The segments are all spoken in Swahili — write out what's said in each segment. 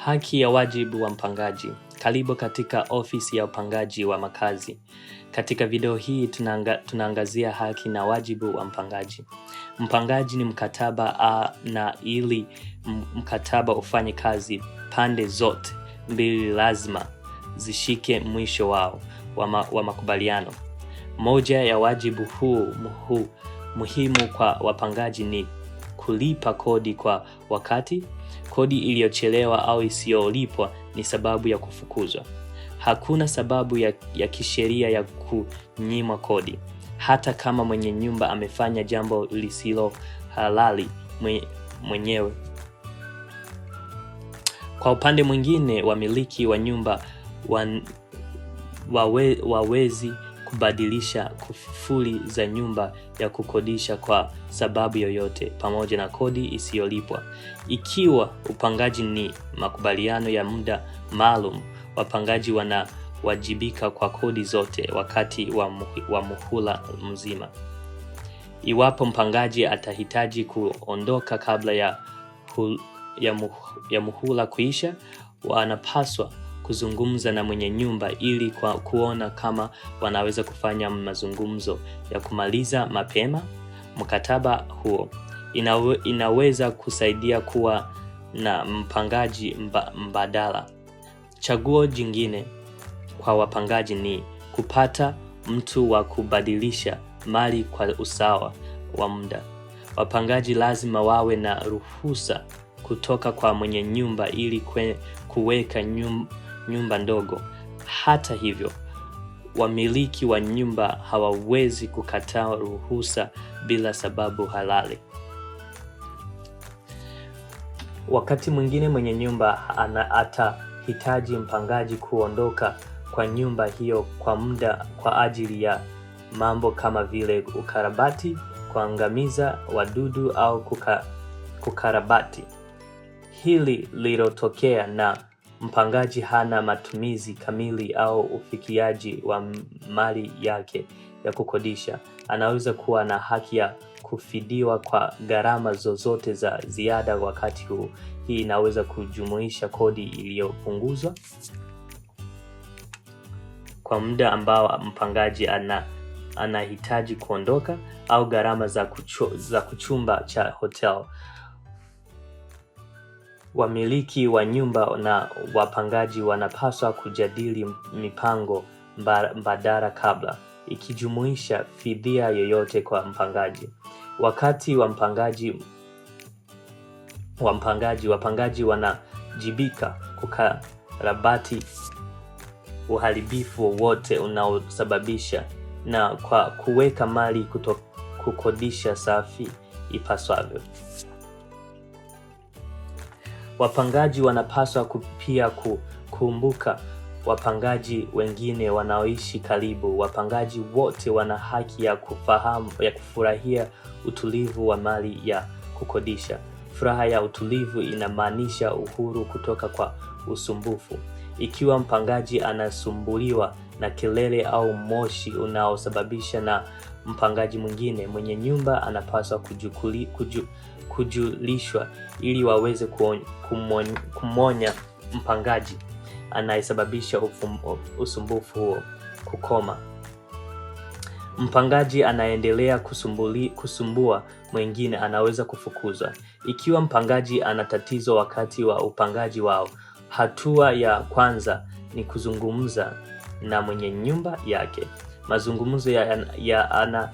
Haki ya wajibu wa mpangaji. Karibu katika ofisi ya upangaji wa makazi. Katika video hii tunaangazia haki na wajibu wa mpangaji. Mpangaji ni mkataba na ili mkataba ufanye kazi, pande zote mbili lazima zishike mwisho wao wa makubaliano. Moja ya wajibu huu muhimu kwa wapangaji ni kulipa kodi kwa wakati. Kodi iliyochelewa au isiyolipwa ni sababu ya kufukuzwa. Hakuna sababu ya kisheria ya kunyimwa kodi, hata kama mwenye nyumba amefanya jambo lisilo halali mwenyewe. Kwa upande mwingine, wamiliki wa nyumba wawezi kubadilisha kufuli za nyumba ya kukodisha kwa sababu yoyote, pamoja na kodi isiyolipwa. Ikiwa upangaji ni makubaliano ya muda maalum, wapangaji wanawajibika kwa kodi zote wakati wa muhula mzima. Iwapo mpangaji atahitaji kuondoka kabla ya muhula kuisha, wanapaswa kuzungumza na mwenye nyumba ili kuona kama wanaweza kufanya mazungumzo ya kumaliza mapema. Mkataba huo inaweza kusaidia kuwa na mpangaji mbadala. Chaguo jingine kwa wapangaji ni kupata mtu wa kubadilisha mali kwa usawa wa muda. Wapangaji lazima wawe na ruhusa kutoka kwa mwenye nyumba ili kuweka nyumba ndogo. Hata hivyo, wamiliki wa nyumba hawawezi kukataa ruhusa bila sababu halali. Wakati mwingine mwenye nyumba atahitaji mpangaji kuondoka kwa nyumba hiyo kwa muda kwa ajili ya mambo kama vile ukarabati, kuangamiza wadudu au kukarabati. Hili lilotokea na mpangaji hana matumizi kamili au ufikiaji wa mali yake ya kukodisha, anaweza kuwa na haki ya kufidiwa kwa gharama zozote za ziada wakati huu. Hii inaweza kujumuisha kodi iliyopunguzwa kwa muda ambao mpangaji anahitaji kuondoka, au gharama za kuchumba cha hotel. Wamiliki wa nyumba na wapangaji wanapaswa kujadili mipango mbadala kabla, ikijumuisha fidia yoyote kwa mpangaji. Wakati wapangaji wanajibika kukarabati uharibifu wowote unaosababisha na kwa kuweka mali kukodisha safi ipaswavyo. Wapangaji wanapaswa pia kukumbuka wapangaji wengine wanaoishi karibu. Wapangaji wote wana haki ya kufurahia utulivu wa mali ya kukodisha. Furaha ya utulivu inamaanisha uhuru kutoka kwa usumbufu. Ikiwa mpangaji anasumbuliwa na kelele au moshi unaosababisha na mpangaji mwingine, mwenye nyumba anapaswa kujulishwa ili waweze kumonya mpangaji anayesababisha usumbufu huo kukoma. Mpangaji anaendelea kusumbua mwingine anaweza kufukuzwa. Ikiwa mpangaji ana tatizo wakati wa upangaji wao, hatua ya kwanza ni kuzungumza na mwenye nyumba yake. Mazungumzo ya ana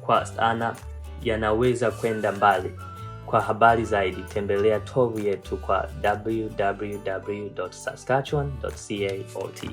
kwa ana yanaweza kwenda mbali. Kwa habari zaidi, tembelea tovuti yetu kwa www.saskatchewan.ca.ot.